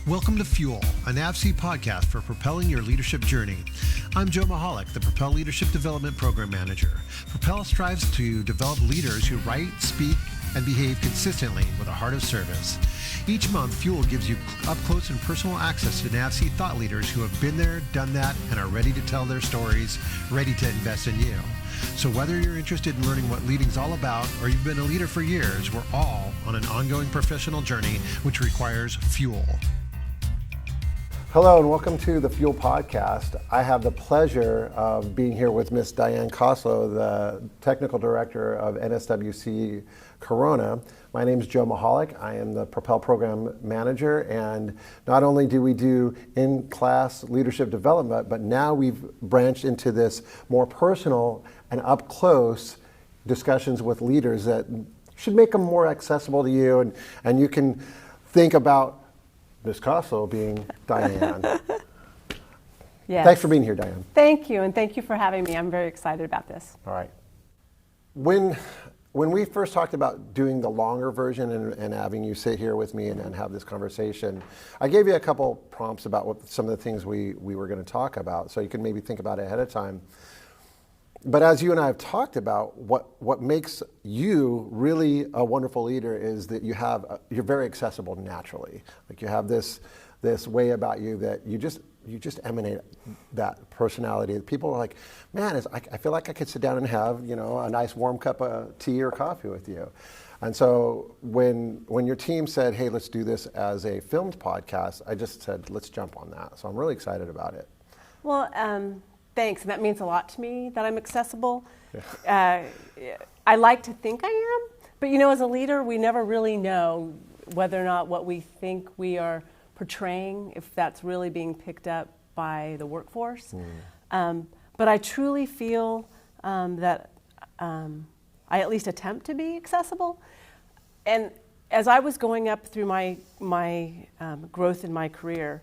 Welcome to Fuel, a NAVSEA podcast for propelling your leadership journey. I'm Joe Michalak, the Propel Leadership Development Program Manager. Propel strives to develop leaders who write, speak, and behave consistently with a heart of service. Each month, Fuel gives you up close and personal access to NAVSEA thought leaders who have been there, done that, and are ready to tell their stories, ready to invest in you. So whether you're interested in learning what leading's all about or you've been a leader for years, we're all on an ongoing professional journey which requires fuel. Hello and welcome to the Fuel Podcast. I have the pleasure of being here with Miss Dianne Costlow, the Technical Director of NSWC Corona. My name is Joe Michalak. I am the Propel Program Manager, and not only do we do in-class leadership development, but now we've branched into this more personal and up-close discussions with leaders that should make them more accessible to you, and you can think about Ms. Costlow being Dianne. Yes. Thanks for being here, Dianne. Thank you, and thank you for having me. I'm very excited about this. All right. When we first talked about doing the longer version and having you sit here with me and have this conversation, I gave you a couple prompts about what some of the things we were going to talk about, so you can maybe think about it ahead of time. But as you and I have talked about, what makes you really a wonderful leader is that you're very accessible naturally. Like you have this way about you that you just emanate that personality. People are like, man, I feel like I could sit down and have a nice warm cup of tea or coffee with you. And so when your team said, hey, let's do this as a filmed podcast, I just said, let's jump on that. So I'm really excited about it. Well, thanks. And that means a lot to me that I'm accessible. I like to think I am, but as a leader, we never really know whether or not what we think we are portraying, if that's really being picked up by the workforce. But I truly feel that I at least attempt to be accessible. And as I was going up through my growth in my career,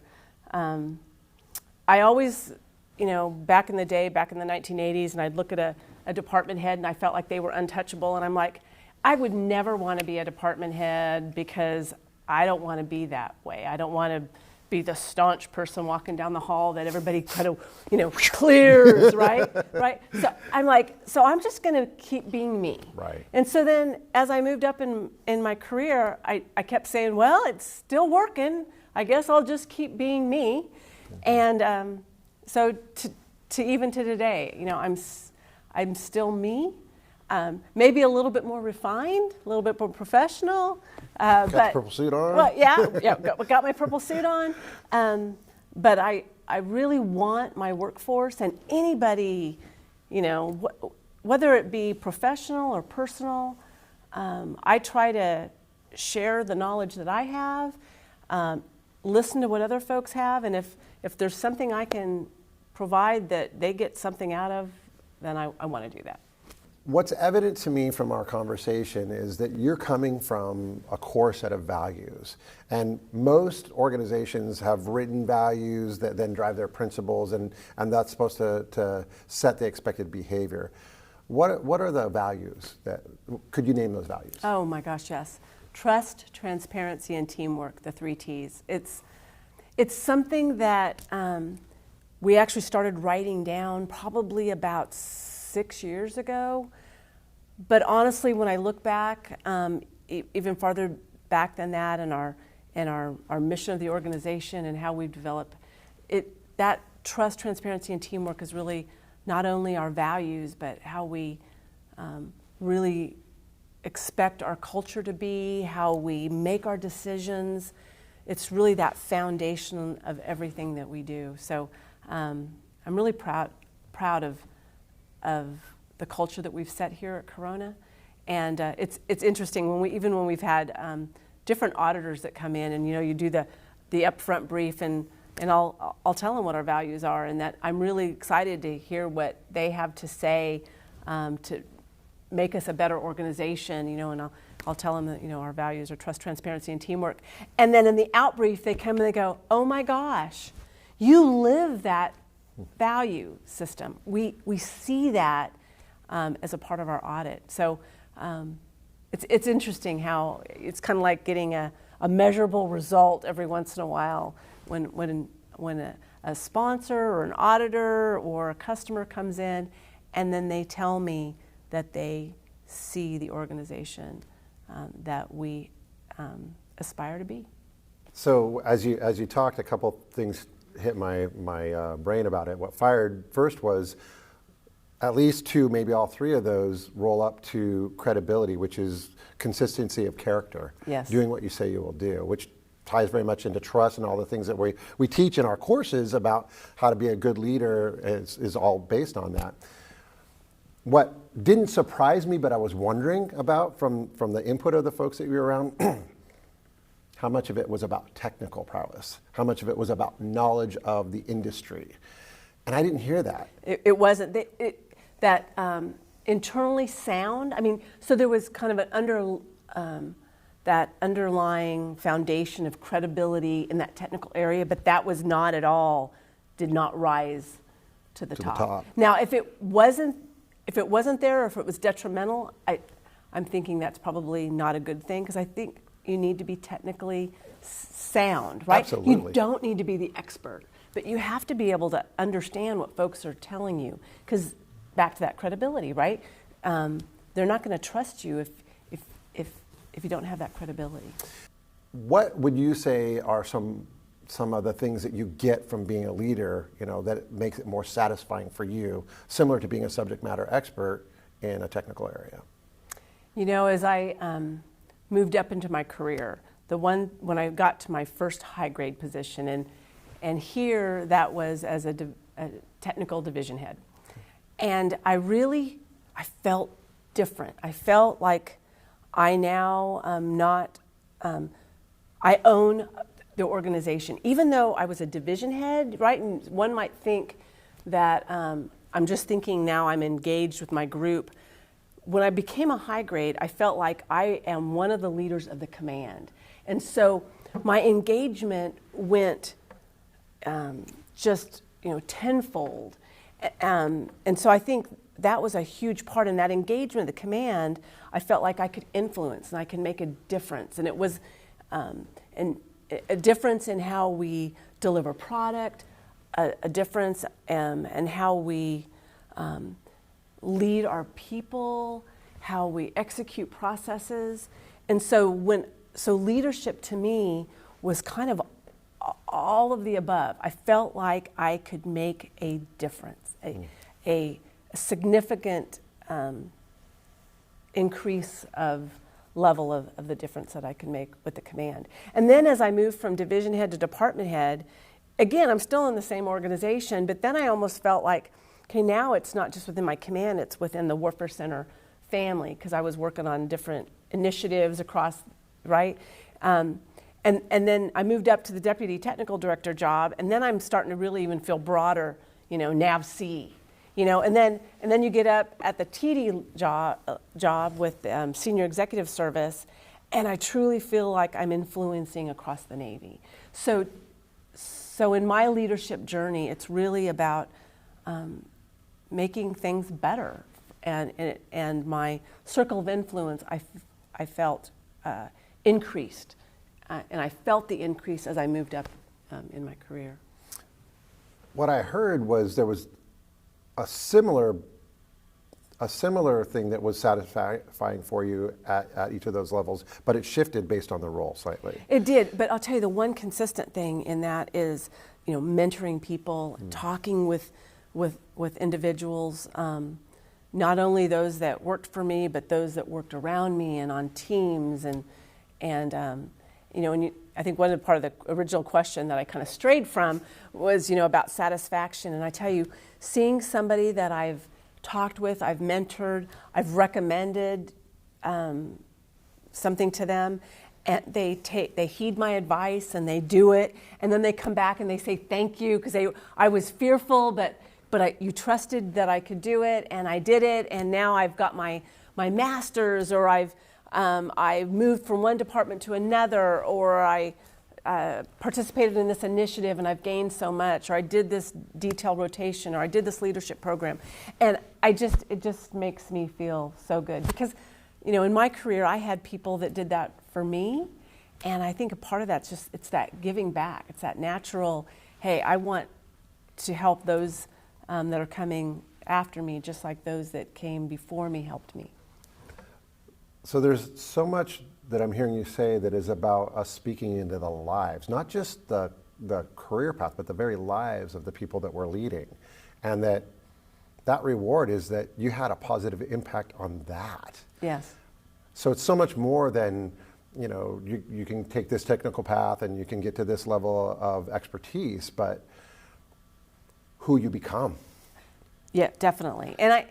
I always, back in the day, back in the 1980s, and I'd look at a department head and I felt like they were untouchable, and I'm like, I would never want to be a department head because I don't want to be that way. I don't want to be the staunch person walking down the hall that everybody kind of, clears, right? So I'm like, I'm just going to keep being me. Right. And so then as I moved up in my career, I kept saying, well, it's still working. I guess I'll just keep being me. And so to even to today, I'm still me. Maybe a little bit more refined, a little bit more professional. Got the purple suit on? Well, yeah, got my purple suit on. But I really want my workforce and anybody, whether it be professional or personal, I try to share the knowledge that I have, listen to what other folks have, and if there's something I can provide that they get something out of, then I want to do that. What's evident to me from our conversation is that you're coming from a core set of values. And most organizations have written values that then drive their principles, and that's supposed to set the expected behavior. What are the values? Could you name those values? Oh my gosh, yes. Trust, transparency, and teamwork, the 3 T's. It's something that we actually started writing down probably about 6 years ago. But honestly, when I look back, even farther back than that, and our mission of the organization and how we've developed it, that trust, transparency, and teamwork is really not only our values, but how we really expect our culture to be, how we make our decisions. It's really that foundation of everything that we do. So I'm really proud of the culture that we've set here at Corona, and it's interesting when we've had different auditors that come in, and you do the upfront brief, and I'll tell them what our values are, and that I'm really excited to hear what they have to say to make us a better organization, and I'll tell them that our values are trust, transparency, and teamwork, and then in the out brief they come and they go, oh my gosh, you live that value system. We see that as a part of our audit. So it's interesting how it's kind of like getting a a measurable result every once in a while when a sponsor or an auditor or a customer comes in and then they tell me that they see the organization that we aspire to be. So as you talked, a couple things hit my brain about it. What fired first was at least two, maybe all three of those roll up to credibility, which is consistency of character. Yes. Doing what you say you will do, which ties very much into trust, and all the things that we teach in our courses about how to be a good leader is all based on that. What didn't surprise me, but I was wondering about from the input of the folks that you were around, how much of it was about technical prowess, how much of it was about knowledge of the industry. And I didn't hear that. It wasn't that internally sound. I mean, so there was kind of that underlying foundation of credibility in that technical area, but that was not at all, did not rise to the top. Now, if it wasn't there, or if it was detrimental, I'm thinking that's probably not a good thing, because I think you need to be technically sound, right? Absolutely. You don't need to be the expert, but you have to be able to understand what folks are telling you, because back to that credibility, right? They're not going to trust you if you don't have that credibility. What would you say are some of the things that you get from being a leader, that makes it more satisfying for you, similar to being a subject matter expert in a technical area? As I moved up into my career, when I got to my first high grade position, and here that was as a technical division head. And I felt different. I felt like I now I own the organization, even though I was a division head, right? And one might think that I'm just thinking now I'm engaged with my group. When I became a high grade, I felt like I am one of the leaders of the command. And so my engagement went just tenfold. And so I think that was a huge part in that engagement of the command. I felt like I could influence and I could make a difference. And it was a difference in how we deliver product, a difference in how we lead our people, how we execute processes. And so leadership to me was kind of all of the above. I felt like I could make a difference, a significant increase of level of the difference that I could make with the command. And then as I moved from division head to department head, again, I'm still in the same organization, but then I almost felt like, okay, now it's not just within my command, it's within the Warfare Center family, because I was working on different initiatives across, right? And then I moved up to the deputy technical director job, and then I'm starting to really even feel broader, NAVSEA, and then you get up at the TD job with senior executive service, and I truly feel like I'm influencing across the Navy. So in my leadership journey, it's really about making things better, and my circle of influence I felt increased. And I felt the increase as I moved up in my career. What I heard was there was a similar thing that was satisfying for you at each of those levels, but it shifted based on the role slightly. It did, but I'll tell you the one consistent thing in that is, mentoring people, talking with individuals, not only those that worked for me, but those that worked around me and on teams, and I think one of the part of the original question that I kind of strayed from was, about satisfaction. And I tell you, seeing somebody that I've talked with, I've mentored, I've recommended something to them, and they heed my advice and they do it, and then they come back and they say thank you, because I was fearful, but you trusted that I could do it, and I did it, and now I've got my master's, or I moved from one department to another, or I participated in this initiative and I've gained so much, or I did this detail rotation, or I did this leadership program. And it just makes me feel so good, because, in my career I had people that did that for me, And I think a part of that's just, it's that giving back. It's that natural, hey, I want to help those that are coming after me, just like those that came before me helped me. So there's so much that I'm hearing you say that is about us speaking into the lives, not just the career path, but the very lives of the people that we're leading. And that reward is that you had a positive impact on that. Yes. So it's so much more than, you can take this technical path and you can get to this level of expertise, but who you become. Yeah, definitely. And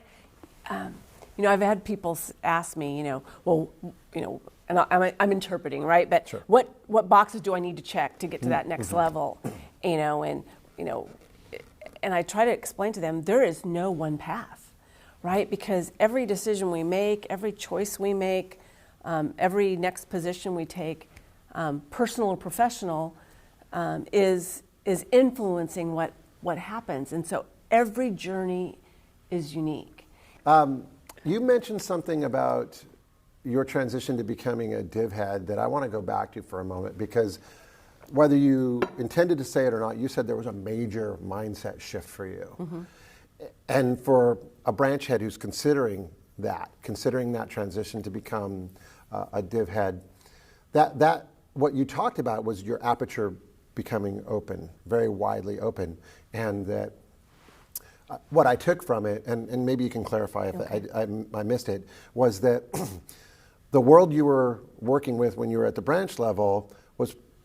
I've had people ask me, and I'm interpreting, right? But sure. What boxes do I need to check to get to that next level? And I try to explain to them there is no one path, right? Because every decision we make, every choice we make, every next position we take, personal or professional, is influencing what happens. And so every journey is unique. You mentioned something about your transition to becoming a div head that I want to go back to for a moment, because whether you intended to say it or not, you said there was a major mindset shift for you. Mm-hmm. And for a branch head who's considering that transition to become a div head, that what you talked about was your aperture becoming open, very widely open, and that what I took from it, and maybe you can clarify if I missed it, was that the world you were working with when you were at the branch level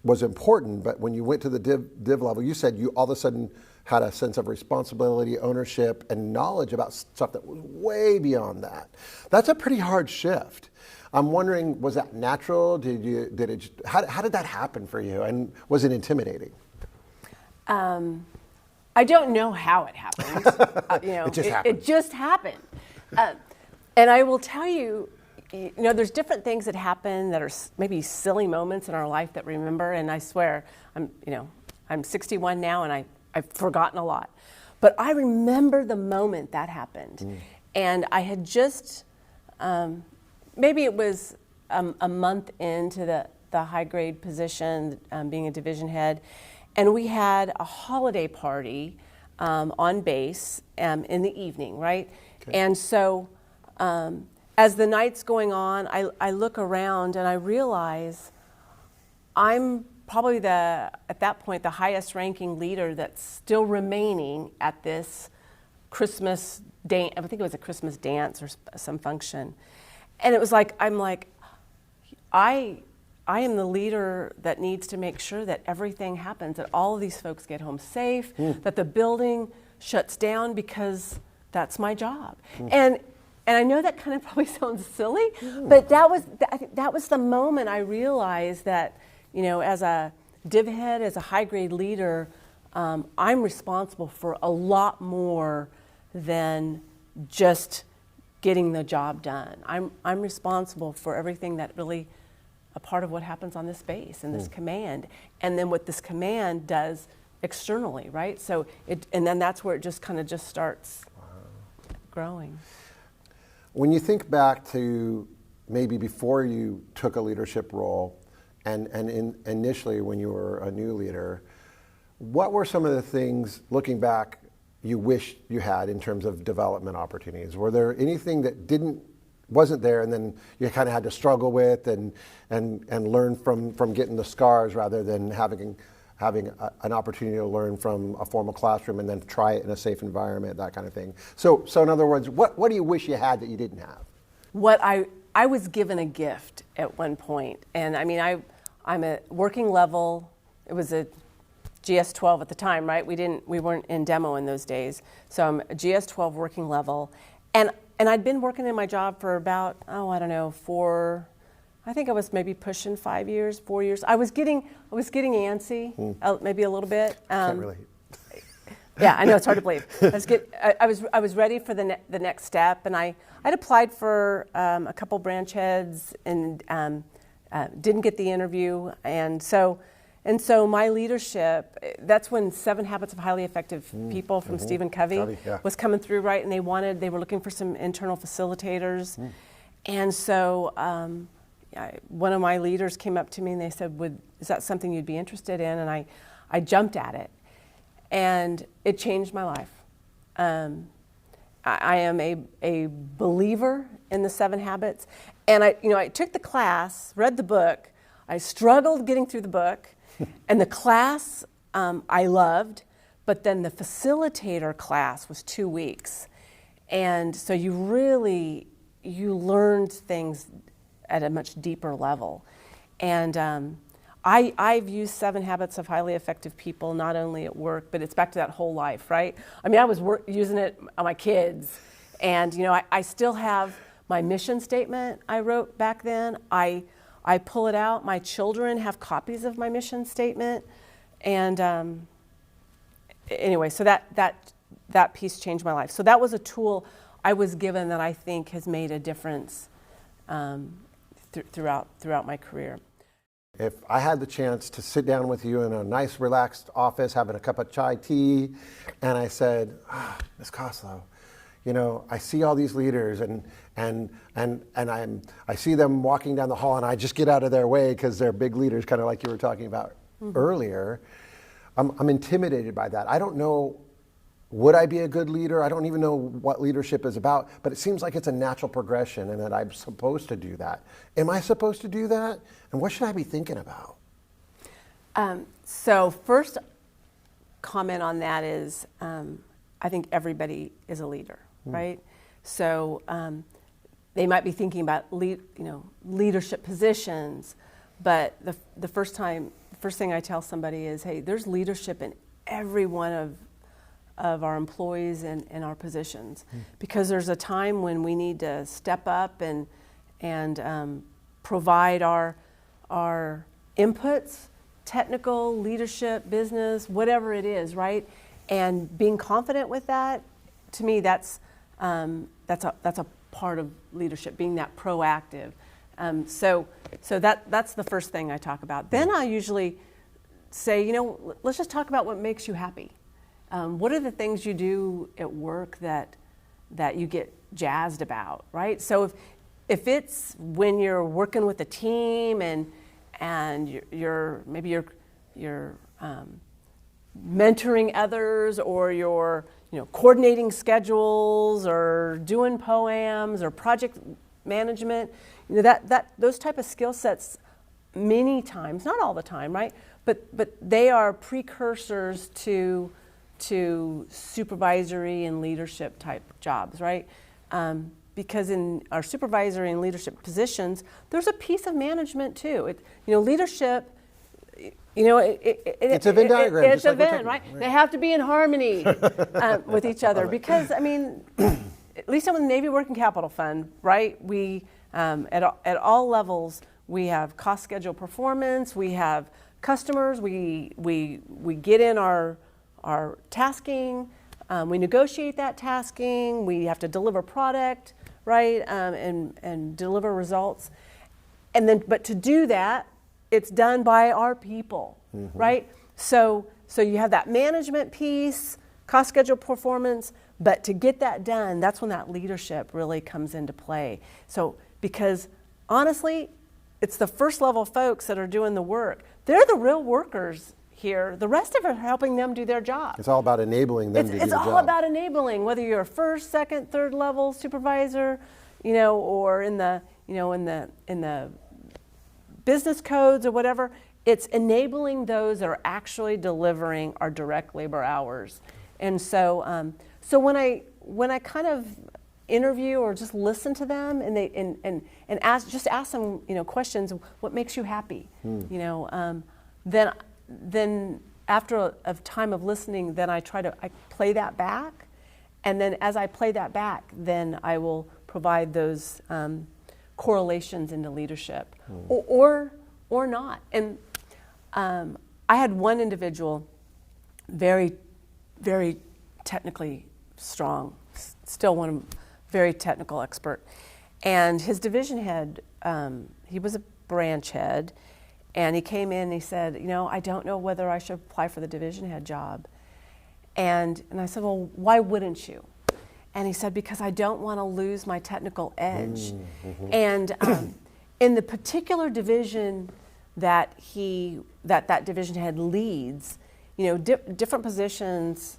was important, but when you went to the div level, you said you all of a sudden had a sense of responsibility, ownership, and knowledge about stuff that was way beyond that. That's a pretty hard shift. I'm wondering, was that natural? How did that happen for you? And was it intimidating? I don't know how it happened. It just happened. It just happened. And I will tell you, there's different things that happen that are maybe silly moments in our life that we remember. And I swear, I'm 61 now, and I've forgotten a lot. But I remember the moment that happened. Mm. And I had just, maybe it was a month into the high grade position, being a division head. And we had a holiday party on base in the evening, right? Okay. And so as the night's going on, I look around and I realize I'm probably at that point, the highest ranking leader that's still remaining at this Christmas dance. I think it was a Christmas dance or some function. And it was like, I am the leader that needs to make sure that everything happens, that all of these folks get home safe, that the building shuts down, because that's my job. And I know that kind of probably sounds silly, but I think that was the moment I realized that, as a div head, as a high grade leader, I'm responsible for a lot more than just getting the job done. I'm responsible for everything that really a part of what happens on this base and this command, and then what this command does externally, right? So and then that's where it just kind of just starts growing. When you think back to maybe before you took a leadership role, and initially when you were a new leader, what were some of the things, looking back, you wish you had in terms of development opportunities? Were there anything that wasn't there, and then you kind of had to struggle with and learn from getting the scars, rather than having an opportunity to learn from a formal classroom and then try it in a safe environment, that kind of thing? So in other words, what do you wish you had that you didn't have? What I was given a gift at one point, and I'm a working level. It was a GS-12 at the time, right? We weren't in demo in those days, so I'm a GS-12 working level, and I'd been working in my job for about, I think I was maybe pushing 4 years. I was getting antsy, maybe a little bit. Can't relate. Yeah, I know, it's hard to believe. I was ready for the next step, and I'd applied for a couple branch heads and didn't get the interview, and so my leadership, that's when 7 Habits of Highly Effective People from Stephen Covey was coming through, right? And they were looking for some internal facilitators. And so, one of my leaders came up to me and they said, is that something you'd be interested in? And I jumped at it, and it changed my life. I am a believer in the 7 Habits, and I took the class, read the book. I struggled getting through the book, and the class I loved, but then the facilitator class was 2 weeks, and so you learned things at a much deeper level, and I've used 7 Habits of Highly Effective People not only at work, but it's back to that whole life, right? I mean, I was using it on my kids, and I still have my mission statement I wrote back then. I pull it out. My children have copies of my mission statement, and anyway, so that piece changed my life. So that was a tool I was given that I think has made a difference throughout my career. If I had the chance to sit down with you in a nice, relaxed office, having a cup of chai tea, and I said, Ms. Costlow, I see all these leaders, and I see them walking down the hall, and I just get out of their way because they're big leaders, kind of like you were talking about earlier. I'm intimidated by that. I don't know, would I be a good leader? I don't even know what leadership is about, but it seems like it's a natural progression and that I'm supposed to do that. Am I supposed to do that? And what should I be thinking about? So first comment on that is, I think everybody is a leader, right? So they might be thinking about leadership positions, but the first thing I tell somebody is, hey, there's leadership in every one of our employees and our positions, because there's a time when we need to step up and provide our inputs, technical, leadership, business, whatever it is, right? And being confident with that, to me, that's a part of leadership, being that proactive. So that's the first thing I talk about. Then I usually say, let's just talk about what makes you happy. What are the things you do at work that you get jazzed about, right? So if it's when you're working with a team and you're mentoring others, or you're coordinating schedules, or doing poems, or project management, those type of skill sets, many times, not all the time, right? But they are precursors to supervisory and leadership type jobs, right? Because in our supervisory and leadership positions, there's a piece of management too. Leadership, it's a Venn diagram. It's a Venn, right? They have to be in harmony with each other, because at least I'm in the Navy Working Capital Fund, right? We at all levels, we have cost schedule performance, we have customers, we get in our tasking, we negotiate that tasking, we have to deliver product, right, and deliver results. But to do that, it's done by our people, right? So you have that management piece, cost schedule performance, but to get that done, that's when that leadership really comes into play. So, because honestly, it's the first level folks that are doing the work. They're the real workers here. The rest of it are helping them do their job. It's all about enabling them to do the job. It's all about enabling, whether you're a first, second, third level supervisor, or in the business codes or whatever. It's enabling those that are actually delivering our direct labor hours. And so when I kind of interview or just listen to them and ask them questions, what makes you happy? Then after a time of listening, then I play that back, and then as I play that back, then I will provide those correlations into leadership, or not. And I had one individual, very, very technically strong, still very technical expert, and his division head, he was a branch head, and he came in and he said, I don't know whether I should apply for the division head job. And I said, well, why wouldn't you? And he said, because I don't want to lose my technical edge. And in the particular division that that division head leads, you know, different positions,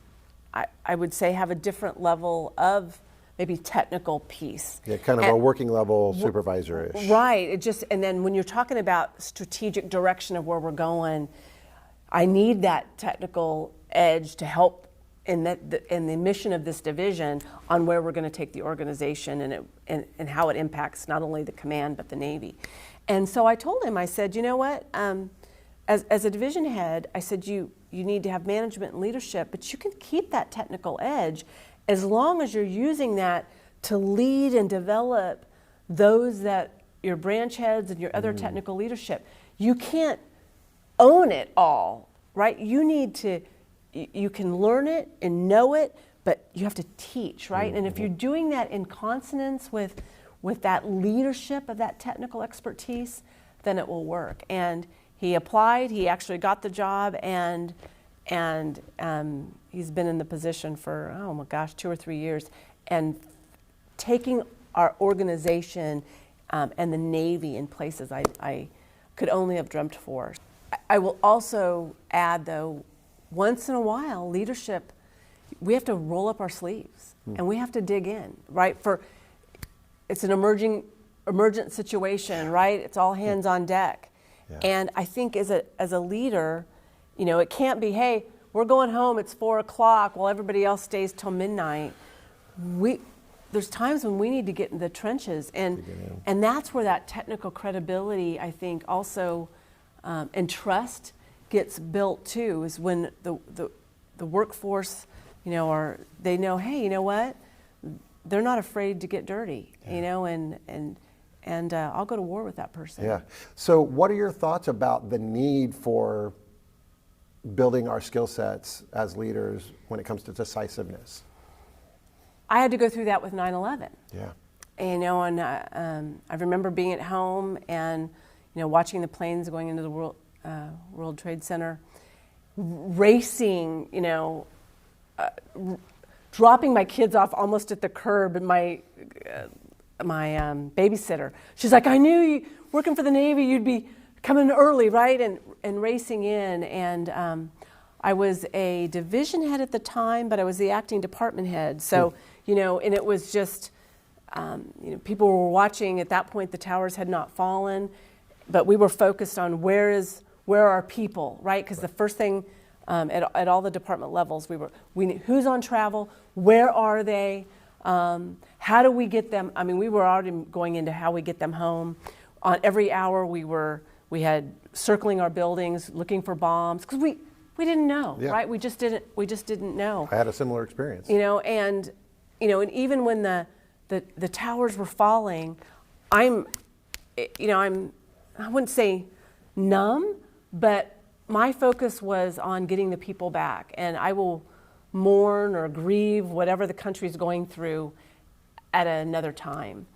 I would say, have a different level of maybe technical piece. Yeah, kind of a working level supervisor-ish. Right. And then when you're talking about strategic direction of where we're going, I need that technical edge to help in the mission of this division on where we're going to take the organization and how it impacts not only the command but the Navy. And so I told him, I said, you know what, as a division head, I said, you need to have management and leadership, but you can keep that technical edge as long as you're using that to lead and develop those that your branch heads and your other technical leadership. You can't own it all, right? You can learn it and know it, but you have to teach, right? And if you're doing that in consonance with that leadership of that technical expertise, then it will work. And he applied, he actually got the job, and he's been in the position for, oh my gosh, 2 or 3 years, and taking our organization and the Navy in places I could only have dreamt for. I will also add, though, once in a while, leadership, we have to roll up our sleeves and we have to dig in, right? It's an emergent situation, right? It's all hands on deck. Yeah. And I think as a leader, you know, it can't be, hey, we're going home, it's 4 o'clock while everybody else stays till midnight. There's times when we need to get in the trenches, and that's where that technical credibility, I think, also and trust gets built too, is when the workforce, you know, they know, hey, you know what, they're not afraid to get dirty, you know, and I'll go to war with that person. Yeah. So what are your thoughts about the need for building our skill sets as leaders when it comes to decisiveness? I had to go through that with 9/11. Yeah. And, you know, and I remember being at home and, you know, watching the planes going into the World Trade Center, racing, you know, dropping my kids off almost at the curb, and my babysitter, she's like, I knew you, working for the Navy, you'd be coming early, right? And racing in. And I was a division head at the time, but I was the acting department head. So, you know, and it was just, you know, people were watching. At that point, the towers had not fallen, but we were focused on where are our people, right? Because the first thing at all the department levels, we knew who's on travel, where are they, how do we get them? I mean, we were already going into how we get them home. On every hour, we had circling our buildings, looking for bombs, because we didn't know, right? We just didn't know. I had a similar experience. You know, and even when the towers were falling, I wouldn't say numb, but my focus was on getting the people back, and I will mourn or grieve whatever the country's going through at another time.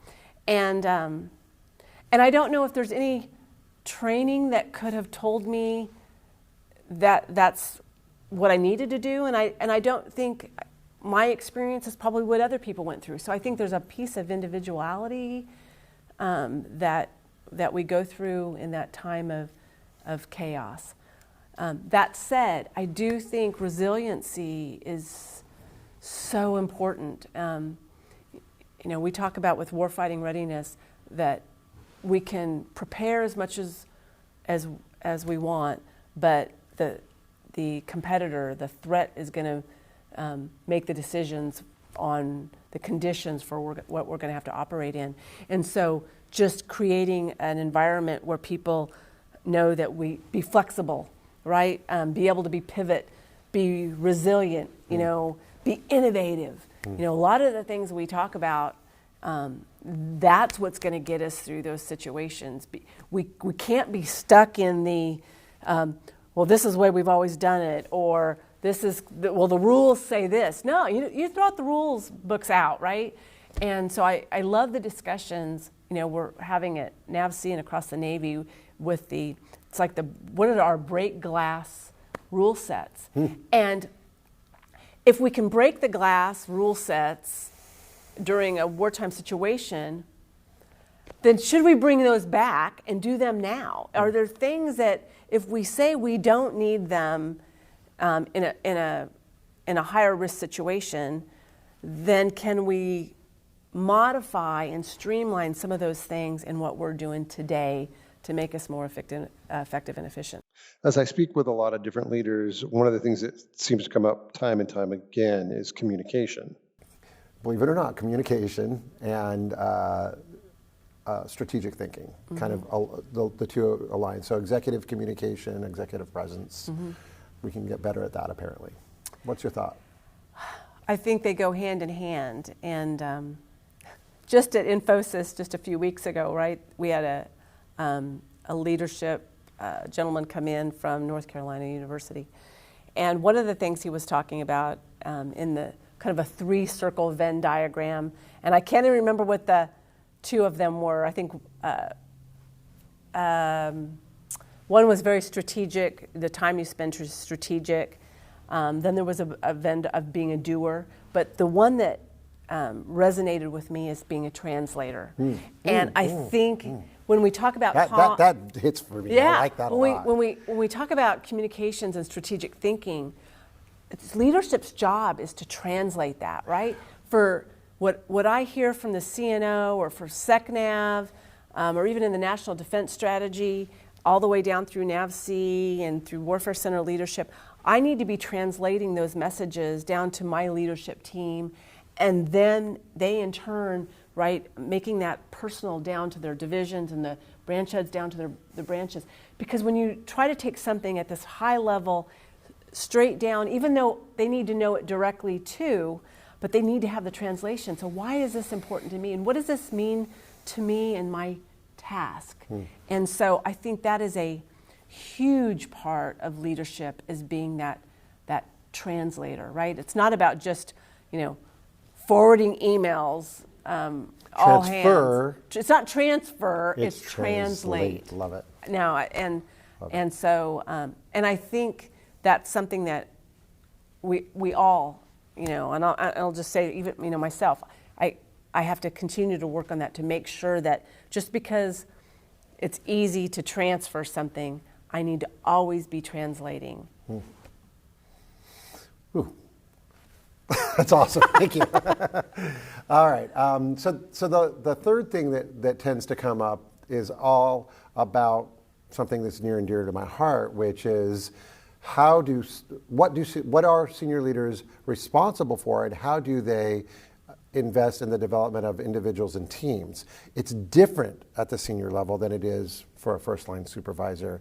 And I don't know if there's any training that could have told me that that's what I needed to do, and I don't think my experience is probably what other people went through. So I think there's a piece of individuality that we go through in that time of chaos. That said, I do think resiliency is so important. You know, we talk about with warfighting readiness that we can prepare as much as we want, but the competitor, the threat, is going to make the decisions on the conditions for what we're going to have to operate in. And so just creating an environment where people know that we be flexible, right? Be able to be pivot, be resilient, you know, be innovative. You know, a lot of the things we talk about, that's what's going to get us through those situations. We can't be stuck in the, well, this is the way we've always done it, or this is, the rules say this. No, you throw out the rules books out, right? And so I love the discussions, you know, we're having at NAVSEA and across the Navy with it's like what are our break glass rule sets? And if we can break the glass rule sets during a wartime situation, then should we bring those back and do them now? Are there things that if we say we don't need them in a higher risk situation, then can we modify and streamline some of those things in what we're doing today to make us more effective and efficient? As I speak with a lot of different leaders, one of the things that seems to come up time and time again is communication. Believe it or not, communication and strategic thinking, kind of the two align. So executive communication, executive presence, we can get better at that apparently. What's your thought? I think they go hand in hand. And just at Infosys just a few weeks ago, right, we had a leadership gentleman come in from North Carolina University. And one of the things he was talking about in the kind of a 3-circle Venn diagram, and I can't even remember what the 2 of them were. I think one was very strategic, the time you spend is strategic. Then there was a Venn of being a doer. But the one that resonated with me is being a translator. And I think when we talk about that hits for me. Yeah, I like that a lot. When we talk about communications and strategic thinking, leadership's job is to translate that, right? For what I hear from the CNO or for SecNav, or even in the National Defense Strategy, all the way down through NAVSEA and through Warfare Center leadership, I need to be translating those messages down to my leadership team, and then they in turn, right, making that personal down to their divisions and the branch heads down to the branches. Because when you try to take something at this high level, straight down, even though they need to know it directly too, but they need to have the translation. So why is this important to me? And what does this mean to me and my task? And so I think that is a huge part of leadership, is being that translator, right? It's not about just, forwarding emails, all hands. It's not transfer, it's translate. Love it. Now, and so I think that's something that we all, and I'll just say, even myself, I have to continue to work on that to make sure that just because it's easy to transfer something, I need to always be translating. Ooh. That's awesome. Thank you. All right. So the third thing that tends to come up is all about something that's near and dear to my heart, which is what are senior leaders responsible for, and how do they invest in the development of individuals and teams? It's different at the senior level than it is for a first-line supervisor.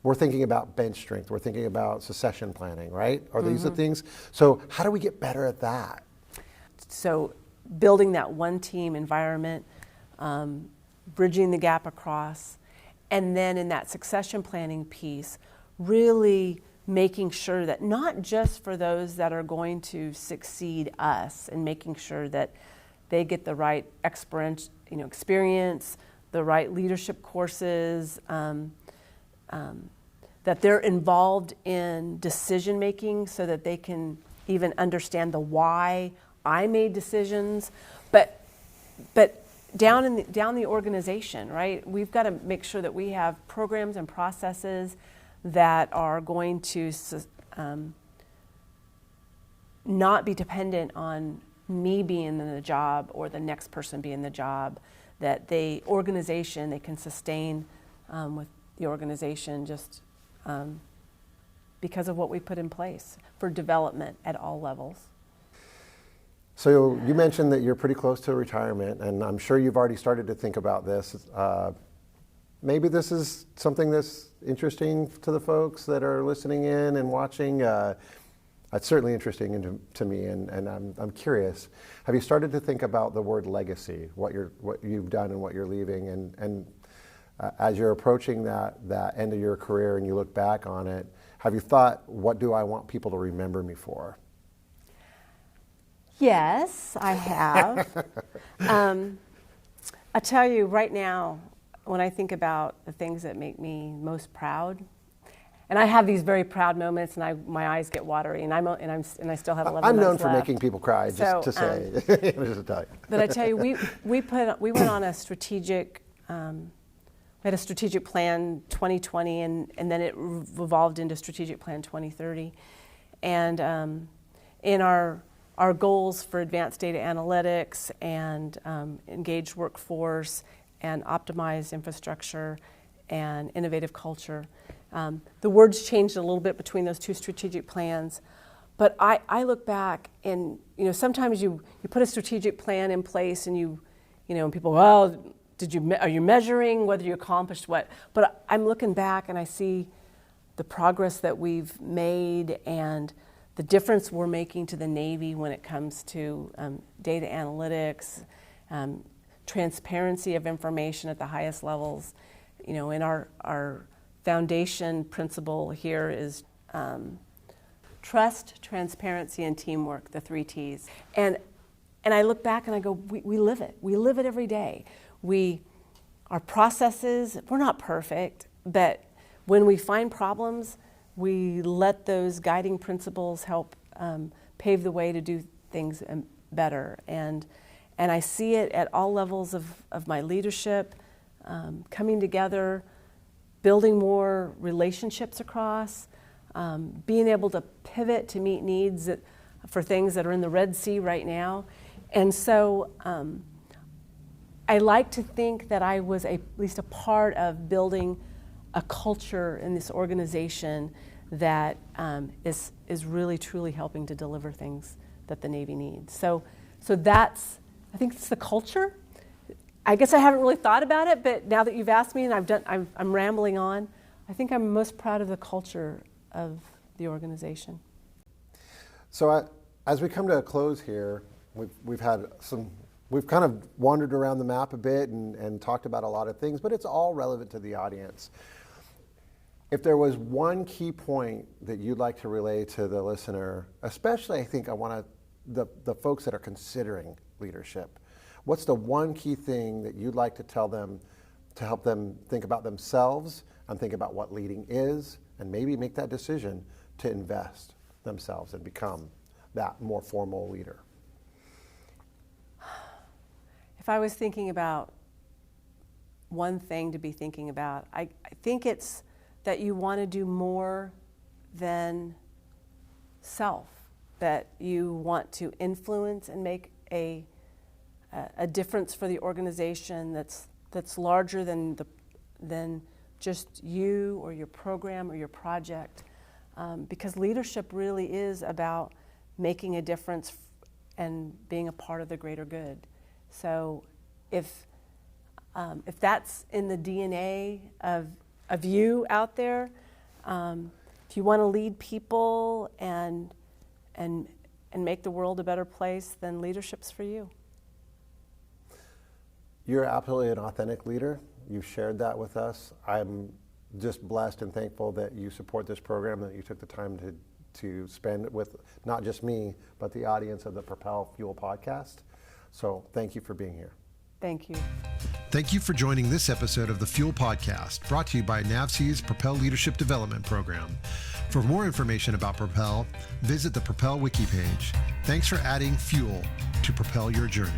We're thinking about bench strength. We're thinking about succession planning, right? Are these the things? So how do we get better at that? So building that one team environment, bridging the gap across, and then in that succession planning piece, really making sure that not just for those that are going to succeed us, and making sure that they get the right experience, the right leadership courses, that they're involved in decision making so that they can even understand the why I made decisions, but down the organization, right? We've got to make sure that we have programs and processes that are going to not be dependent on me being in the job or the next person being in the job, that they can sustain with the organization just because of what we put in place for development at all levels. So you mentioned that you're pretty close to retirement, and I'm sure you've already started to think about this. Maybe this is something that's interesting to the folks that are listening in and watching. It's certainly interesting to me, and I'm curious. Have you started to think about the word legacy, what you've done and what you're leaving, and as you're approaching that end of your career and you look back on it, have you thought, what do I want people to remember me for? Yes, I have. I tell you right now, when I think about the things that make me most proud, and I have these very proud moments, and my eyes get watery, and I still have 11 months I'm known left. for making people cry, just to say. Just to tell you. But I tell you, we went on a strategic we had a strategic plan 2020, and then it evolved into strategic plan 2030. And in our goals for advanced data analytics and engaged workforce and optimized infrastructure and innovative culture, the words changed a little bit between those two strategic plans. But I look back and, sometimes you put a strategic plan in place and and people, well, are you measuring whether you accomplished what? But I'm looking back and I see the progress that we've made and the difference we're making to the Navy when it comes to data analytics, transparency of information at the highest levels. In our foundation principle here is trust, transparency, and teamwork, the 3 T's. And I look back and I go, we live it. We live it every day. Our processes, we're not perfect, but when we find problems, we let those guiding principles help pave the way to do things better. And I see it at all levels of my leadership, coming together, building more relationships across, being able to pivot to meet needs for things that are in the Red Sea right now. And so I like to think that I was at least a part of building a culture in this organization that is really truly helping to deliver things that the Navy needs. So I think it's the culture. I guess I haven't really thought about it, but now that you've asked me and I'm rambling on, I think I'm most proud of the culture of the organization. So as we come to a close here, we've kind of wandered around the map a bit and talked about a lot of things, but it's all relevant to the audience. If there was one key point that you'd like to relay to the listener, especially I think I want the folks that are considering leadership, what's the one key thing that you'd like to tell them to help them think about themselves and think about what leading is and maybe make that decision to invest themselves and become that more formal leader? If I was thinking about one thing to be thinking about, I think it's that you want to do more than self, that you want to influence and make a difference for the organization that's larger than just you or your program or your project, because leadership really is about making a difference and being a part of the greater good. So if that's in the DNA of you out there, if you want to lead people and make the world a better place, then leadership's for you. You're absolutely an authentic leader. You've shared that with us. I'm just blessed and thankful that you support this program, that you took the time to spend with not just me, but the audience of the Propel Fuel podcast. So thank you for being here. Thank you. Thank you for joining this episode of the Fuel Podcast, brought to you by NAVSEA's Propel Leadership Development Program. For more information about Propel, visit the Propel wiki page. Thanks for adding fuel to propel your journey.